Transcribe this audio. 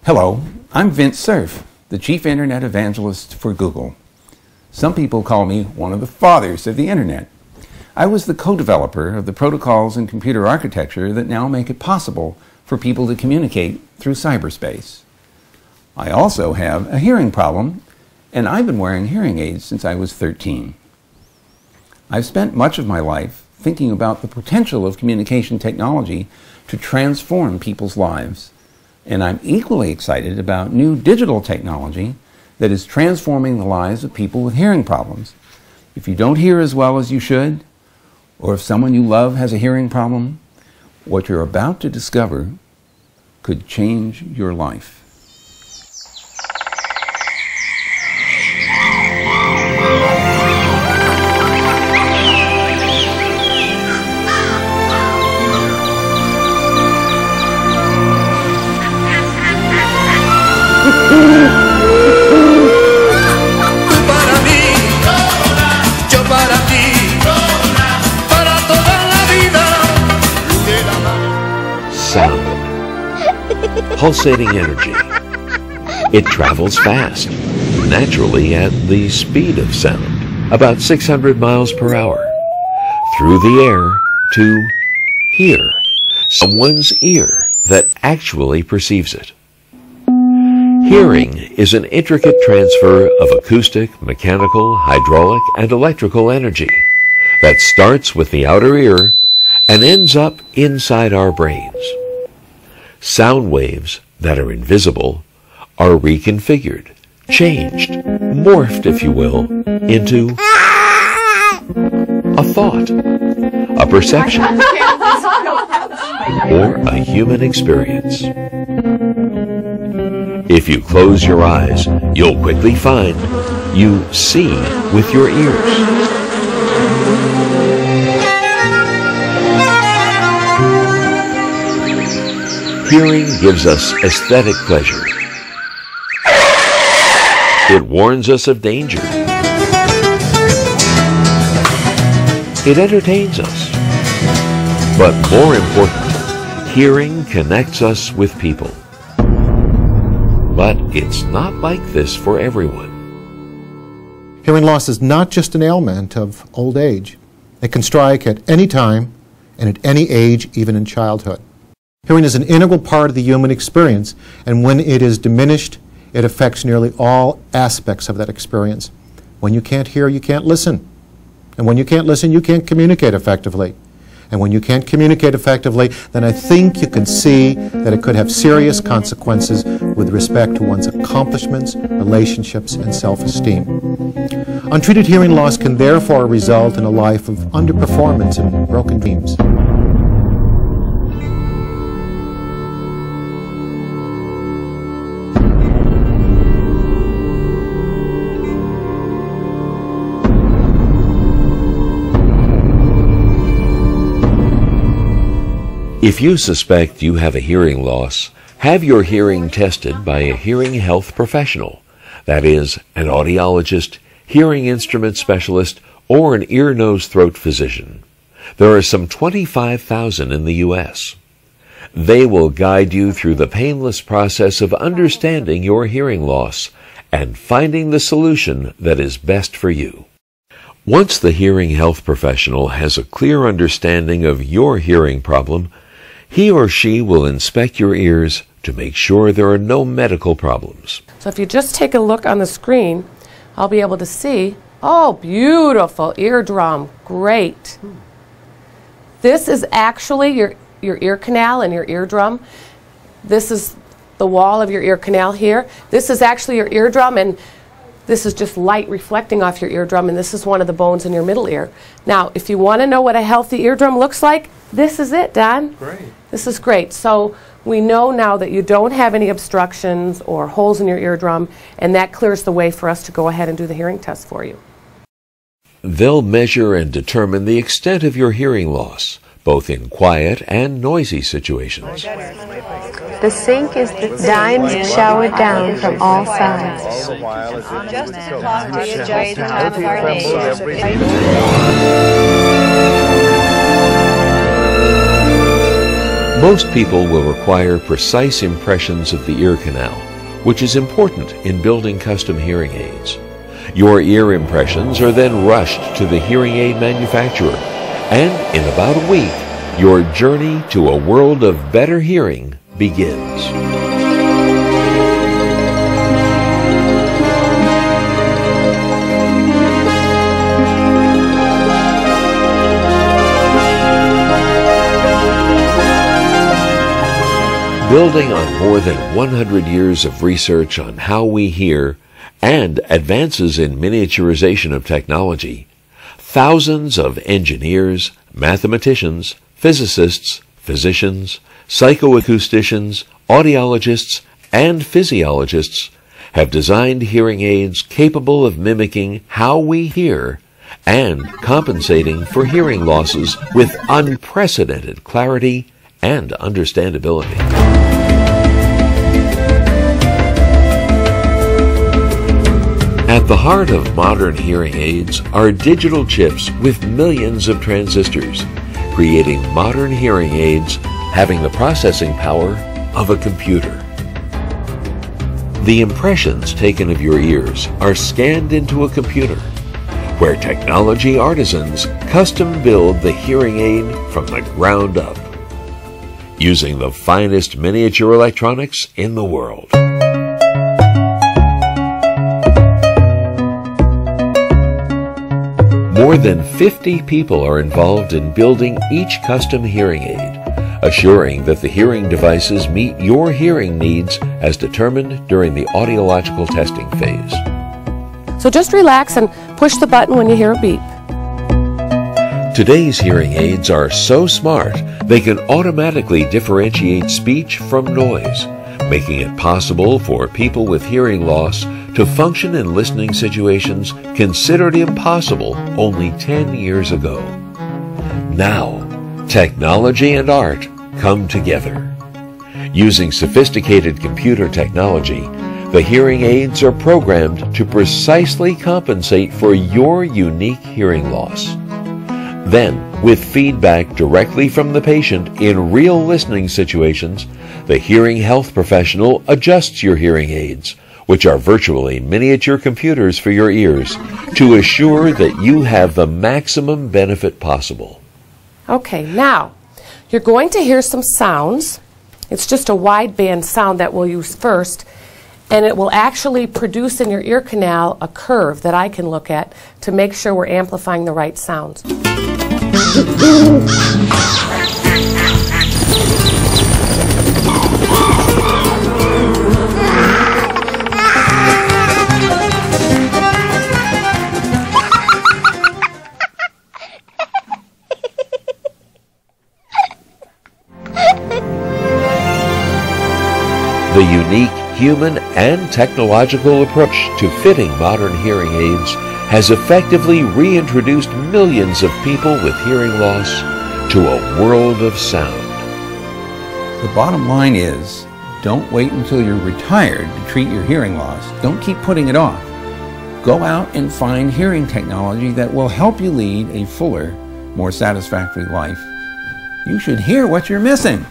Hello, I'm Vince Cerf, the Chief Internet Evangelist for Google. Some people call me one of the fathers of the Internet. I was the co-developer of the protocols in computer architecture that now make it possible for people to communicate through cyberspace. I also have a hearing problem, and I've been wearing hearing aids since I was 13. I've spent much of my life thinking about the potential of communication technology to transform people's lives. And I'm equally excited about new digital technology that is transforming the lives of people with hearing problems. If you don't hear as well as you should, or if someone you love has a hearing problem, what you're about to discover could change your life. Sound. Pulsating energy. It travels fast, naturally at the speed of sound, about 600 miles per hour, through the air to here, someone's ear that actually perceives it. Hearing is an intricate transfer of acoustic, mechanical, hydraulic, and electrical energy that starts with the outer ear and ends up inside our brains. Sound waves that are invisible are reconfigured, changed, morphed, if you will, into a thought, a perception, or a human experience. If you close your eyes, you'll quickly find you see with your ears. Hearing gives us aesthetic pleasure. It warns us of danger. It entertains us. But more important, hearing connects us with people. But it's not like this for everyone. Hearing loss is not just an ailment of old age. It can strike at any time and at any age, even in childhood. Hearing is an integral part of the human experience, and when it is diminished, it affects nearly all aspects of that experience. When you can't hear, you can't listen. And when you can't listen, you can't communicate effectively. And when you can't communicate effectively, then I think you can see that it could have serious consequences with respect to one's accomplishments, relationships, and self-esteem. Untreated hearing loss can therefore result in a life of underperformance and broken dreams. If you suspect you have a hearing loss, have your hearing tested by a hearing health professional. That is, an audiologist, hearing instrument specialist, or an ear, nose, throat physician. There are some 25,000 in the U.S. They will guide you through the painless process of understanding your hearing loss and finding the solution that is best for you. Once the hearing health professional has a clear understanding of your hearing problem, he or she will inspect your ears to make sure there are no medical problems. So if you just take a look on the screen, I'll be able to see, oh, beautiful eardrum, great. This is actually your ear canal and your eardrum. This is the wall of your ear canal here. This is actually your eardrum, and this is just light reflecting off your eardrum, and this is one of the bones in your middle ear. Now, if you want to know what a healthy eardrum looks like, this is it, Don. Great. This is great. So we know now that you don't have any obstructions or holes in your eardrum, and that clears the way for us to go ahead and do the hearing test for you. They'll measure and determine the extent of your hearing loss, both in quiet and noisy situations. The sink is the dimes showered down from all sides. Just as the clock readjusts the time of our nation. Most people will require precise impressions of the ear canal, which is important in building custom hearing aids. Your ear impressions are then rushed to the hearing aid manufacturer, and in about a week, your journey to a world of better hearing begins. Building on more than 100 years of research on how we hear and advances in miniaturization of technology, thousands of engineers, mathematicians, physicists, physicians, psychoacousticians, audiologists, and physiologists have designed hearing aids capable of mimicking how we hear and compensating for hearing losses with unprecedented clarity and understandability. At the heart of modern hearing aids are digital chips with millions of transistors, creating modern hearing aids having the processing power of a computer. The impressions taken of your ears are scanned into a computer, where technology artisans custom build the hearing aid from the ground up, using the finest miniature electronics in the world. More than 50 people are involved in building each custom hearing aid, assuring that the hearing devices meet your hearing needs as determined during the audiological testing phase. So just relax and push the button when you hear a beep. Today's hearing aids are so smart, they can automatically differentiate speech from noise, making it possible for people with hearing loss to function in listening situations considered impossible only 10 years ago. Now, technology and art come together. Using sophisticated computer technology, the hearing aids are programmed to precisely compensate for your unique hearing loss. Then, with feedback directly from the patient in real listening situations, the hearing health professional adjusts your hearing aids, which are virtually miniature computers for your ears, to assure that you have the maximum benefit possible. Okay, now, you're going to hear some sounds. It's just a wideband sound that we'll use first, and it will actually produce in your ear canal a curve that I can look at to make sure we're amplifying the right sounds. The unique human and technological approach to fitting modern hearing aids has effectively reintroduced millions of people with hearing loss to a world of sound. The bottom line is, don't wait until you're retired to treat your hearing loss. Don't keep putting it off. Go out and find hearing technology that will help you lead a fuller, more satisfactory life. You should hear what you're missing.